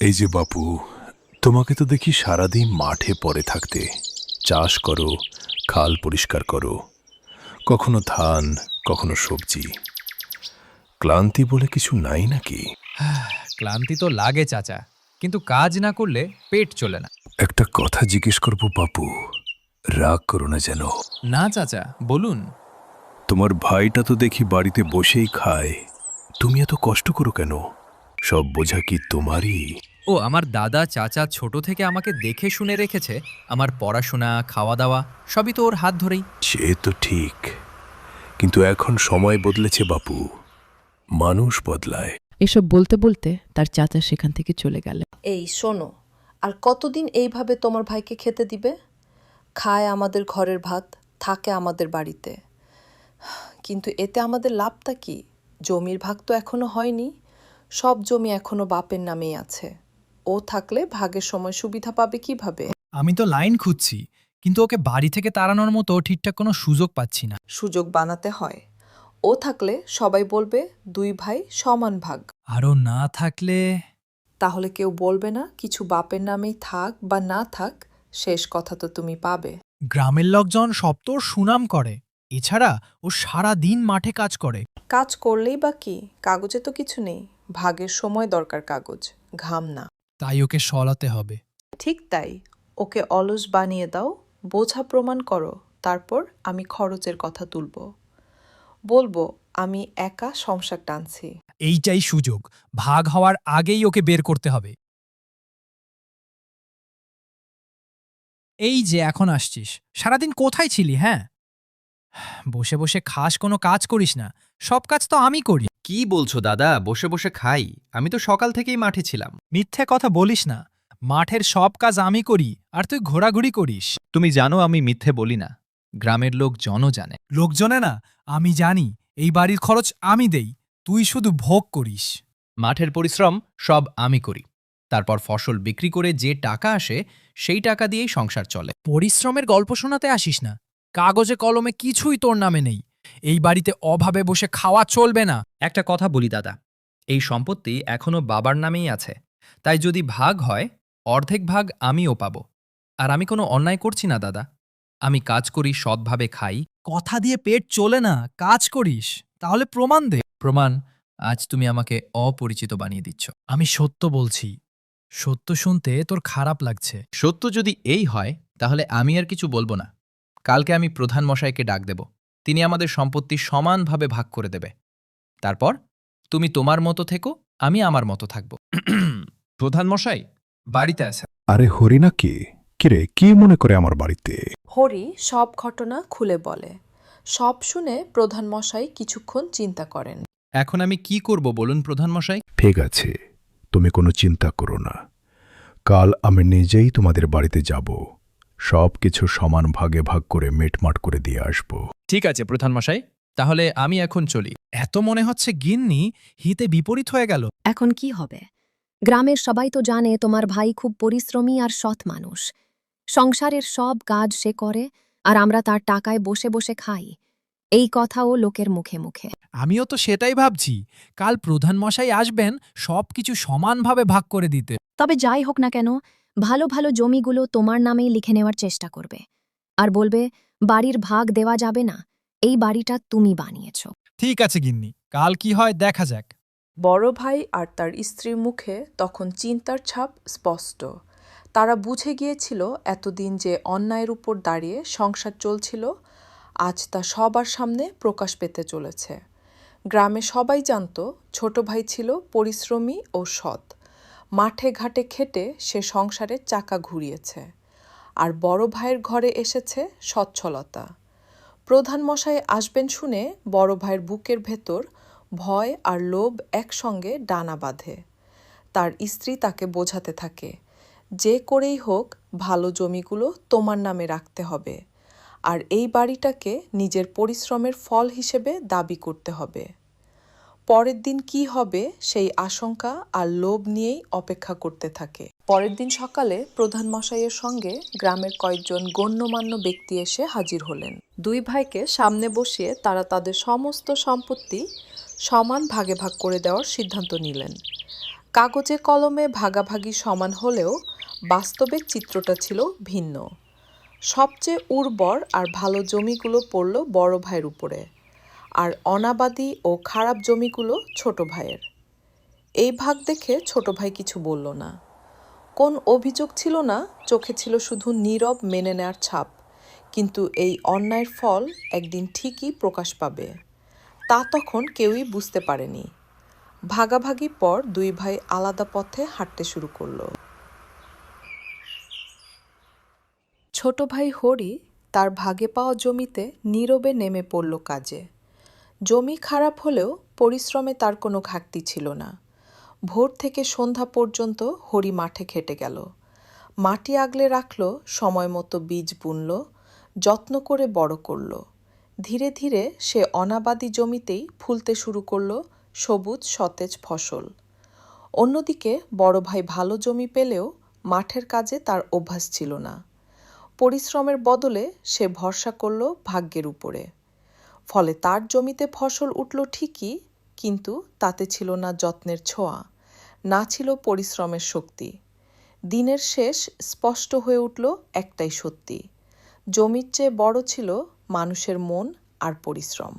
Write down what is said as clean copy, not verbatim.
এই যে বাপু, তোমাকে তো দেখি সারাদিন মাঠে পড়ে থাকতে। চাষ করো, খাল পরিষ্কার করো, কখনো ধান, কখনো সবজি। ক্লান্তি বলে কিছু নাই নাকি? ক্লান্তি তো লাগে চাচা, কিন্তু কাজ না করলে পেট চলে না। একটা কথা জিজ্ঞেস করবো বাপু, রাগ করো না যেন। না চাচা, বলুন। তোমার ভাইটা তো দেখি বাড়িতে বসেই খায়, তুমি এত কষ্ট করো কেন? সব বোঝা কি তোমারই? ও আমার দাদা চাচা ছোট থেকে আমাকে দেখে শুনে রেখেছে। আমার পড়াশোনা, খাওয়া দাওয়া সবই তো ওর হাত ধরেই। সে তো ঠিক, কিন্তু এখন সময় বদলেছে বাপু, মানুষ বদলায়। এসব বলতে বলতে তার চাচা সেখান থেকে চলে গেল। এই শোনো, আর কতদিন এইভাবে তোমার ভাইকে খেতে দিবে? খায় আমাদের ঘরের ভাত, থাকে আমাদের বাড়িতে, কিন্তু এতে আমাদের লাভটা কি? জমির ভাগ তো এখনো হয়নি, সব জমি এখনো বাপের নামেই আছে। ও থাকলে ভাগের সময় সুবিধা পাবে কিভাবে? আমি তো লাইন খুঁজছি, কিন্তু ওকে বাড়ি থেকে তাড়ানোর মতো ঠিকঠাক কোনো সুযোগ পাচ্ছি না। সুযোগ বানাতে হয়। ও থাকলে সবাই বলবে দুই ভাই সমান ভাগ। আরও না থাকলে? তাহলে কেউ বলবে না কিছু বাপের নামেই থাক বা না থাক, শেষ কথা তো তুমি পাবে। গ্রামের লোকজন সব তোর সুনাম করে। এছাড়া ও সারা দিন মাঠে কাজ করে। কাজ করলেই বা কি, কাগজে তো কিছু নেই। ভাগের সময় দরকার কাগজ, ঘাম না। তাই ওকে সলাতে হবে। ঠিক তাই, ওকে অলস বানিয়ে দাও, বোঝা প্রমাণ করো, তারপর আমি খরচের কথা তুলব, বলবো আমি একা সংসার টানছি। এইটাই সুযোগ, ভাগ হওয়ার আগেই ওকে বের করতে হবে। এই যে এখন আসছিস, সারাদিন কোথায় ছিলি? হ্যাঁ, বসে বসে খাস, কোনো কাজ করিস না। সব কাজ তো আমি করি। কি বলছো দাদা? বসে বসে খাই? আমি তো সকাল থেকেই মাঠে ছিলাম। মিথ্যে কথা বলিস না। মাঠের সব কাজ আমি করি, আর তুই ঘোরাঘুরি করিস। তুমি জানো আমি মিথ্যে বলি না, গ্রামের লোক জনও জানে। লোকজনে না, আমি জানি। এই বাড়ির খরচ আমি দেই, তুই শুধু ভোগ করিস। মাঠের পরিশ্রম সব আমি করি, তারপর ফসল বিক্রি করে যে টাকা আসে সেই টাকা দিয়েই সংসার চলে। পরিশ্রমের গল্প শোনাতে আসিস না। কাগজে কলমে কিছুই তোর নামে নেই। এই বাড়িতে অভাবে বসে খাওয়া চলবে না। একটা কথা বলি দাদা, এই সম্পত্তি এখনো বাবার নামেই আছে, তাই যদি ভাগ হয় অর্ধেক ভাগ আমিও পাব। আর আমি কোনো অন্যায় করছি না দাদা, আমি কাজ করি, সৎভাবে খাই। কথা দিয়ে পেট চলে না, কাজ করিস। তাহলে প্রমাণ দে। প্রমাণ? আজ তুমি আমাকে অপরিচিত বানিয়ে দিচ্ছ। আমি সত্য বলছি। সত্য শুনতে তোর খারাপ লাগছে। সত্য যদি এই হয় তাহলে আমি আর কিছু বলবো না। কালকে আমি প্রধান মশাইকে ডাক দেব, তিনি আমাদের সম্পত্তি সমানভাবে ভাগ করে দেবে। তারপর তুমি তোমার মতো থেকো, আমি আমার মতো থাকব। প্রধান মশাই বাড়িতে আছে। আরে হরিণা কে? কিরে, কি মনে করে আমার বাড়িতে? হরি সব ঘটনা খুলে বলে। সব শুনে প্রধান মশাই কিছুক্ষণ চিন্তা করেন। এখন আমি কি করব বলুন প্রধান মশাই? ঠিক আছে, তুমি কোনো চিন্তা করো না। কাল আমি নিজেই তোমাদের বাড়িতে যাব, সব কিছু সমান ভাগে ভাগ করে মিটমাট করে দিয়ে আসব। ঠিক আছে প্রধান মশাই, তাহলে আমি এখন চলি। এত মনে হচ্ছে গিন্নি হিতে বিপরীত হয়ে গেল। এখন কি হবে? গ্রামের সবাই তো জানে তোমার ভাই খুব পরিশ্রমী আর সৎ মানুষ। সংসারের সব কাজ সে করে, আর আমরা তার টাকায় বসে বসে খাই। এই কথাও লোকের মুখে মুখে। আমিও তো সেটাই ভাবছি। কাল প্রধান মশাই আসবেন সবকিছু সমানভাবে ভাগ করে দিতে। তবে যাই হোক না কেন, ভালো ভালো জমিগুলো তোমার নামেই লিখে নেওয়ার চেষ্টা করবে। আর বলবে বাড়ির ভাগ দেওয়া যাবে না, এই বাড়িটা তুমি বানিয়েছ। ঠিক আছে গিন্নি, কাল কি হয় দেখা যাক। বড় ভাই আর তার স্ত্রীর মুখে তখন চিন্তার ছাপ স্পষ্ট। তারা বুঝে গিয়েছিল এতদিন যে অন্যায়ের উপর দাঁড়িয়ে সংসার চলছিল, আজ তা সবার সামনে প্রকাশ পেতে চলেছে। গ্রামে সবাই জানত ছোট ভাই ছিল পরিশ্রমী ও সৎ। মাঠে ঘাটে খেটে সে সংসারের চাকা ঘুরিয়েছে। আর বড় ভাইয়ের ঘরে এসেছে সচ্ছলতা। প্রধান মশাই আসবেন শুনে বড় ভাইয়ের বুকের ভেতর ভয় আর লোভ একসঙ্গে ডানা বাঁধে। তার স্ত্রী তাকে বোঝাতে থাকে, যে করেই হোক ভালো জমিগুলো তোমার নামে রাখতে হবে, আর এই বাড়িটাকে নিজের পরিশ্রমের ফল হিসেবে দাবি করতে হবে। পরের দিন কি হবে সেই আশঙ্কা আর লোভ নিয়েই অপেক্ষা করতে থাকে। পরের দিন সকালে প্রধান মশাইয়ের সঙ্গে গ্রামের কয়েকজন গণ্যমান্য ব্যক্তি এসে হাজির হলেন। দুই ভাইকে সামনে বসিয়ে তারা তাদের সমস্ত সম্পত্তি সমান ভাগে ভাগ করে দেওয়ার সিদ্ধান্ত নিলেন। কাগজে কলমে ভাগাভাগি সমান হলেও বাস্তবে চিত্রটা ছিল ভিন্ন। সবচেয়ে উর্বর আর ভালো জমিগুলো পড়ল বড় ভাইয়ের উপরে, আর অনাবাদি ও খারাপ জমিগুলো ছোট ভাইয়ের। এই ভাগ দেখে ছোট ভাই কিছু বলল না। কোন অভিযোগ ছিল না, চোখে ছিল শুধু নীরব মেনে নেয়ার ছাপ। কিন্তু এই অন্যায়ের ফল একদিন ঠিকই প্রকাশ পাবে, তা তখন কেউই বুঝতে পারেনি। ভাগাভাগির পর দুই ভাই আলাদা পথে হাঁটতে শুরু করলো। ছোট ভাই হরি তার ভাগে পাওয়া জমিতে নীরবে নেমে পড়ল কাজে। জমি খারাপ হলেও পরিশ্রমে তার কোনো ঘাটতি ছিল না। ভোর থেকে সন্ধ্যা পর্যন্ত হরি মাঠে খেটে গেল। মাটি আগলে রাখল, সময় মতো বীজ বুনল, যত্ন করে বড় করল। ধীরে ধীরে সে অনাবাদি জমিতেই ফুলতে শুরু করল সবুজ সতেজ ফসল। অন্যদিকে বড় ভাই ভালো জমি পেলেও মাঠের কাজে তার অভ্যাস ছিল না। পরিশ্রমের বদলে সে ভরসা করল ভাগ্যের উপরে। ফলে তার জমিতে ফসল উঠল ঠিকই, কিন্তু তাতে ছিল না যত্নের ছোঁয়া, না ছিল পরিশ্রমের শক্তি। দিনের শেষ স্পষ্ট হয়ে উঠল একটাই সত্যি: জমির চেয়ে বড় ছিল মানুষের মন আর পরিশ্রম।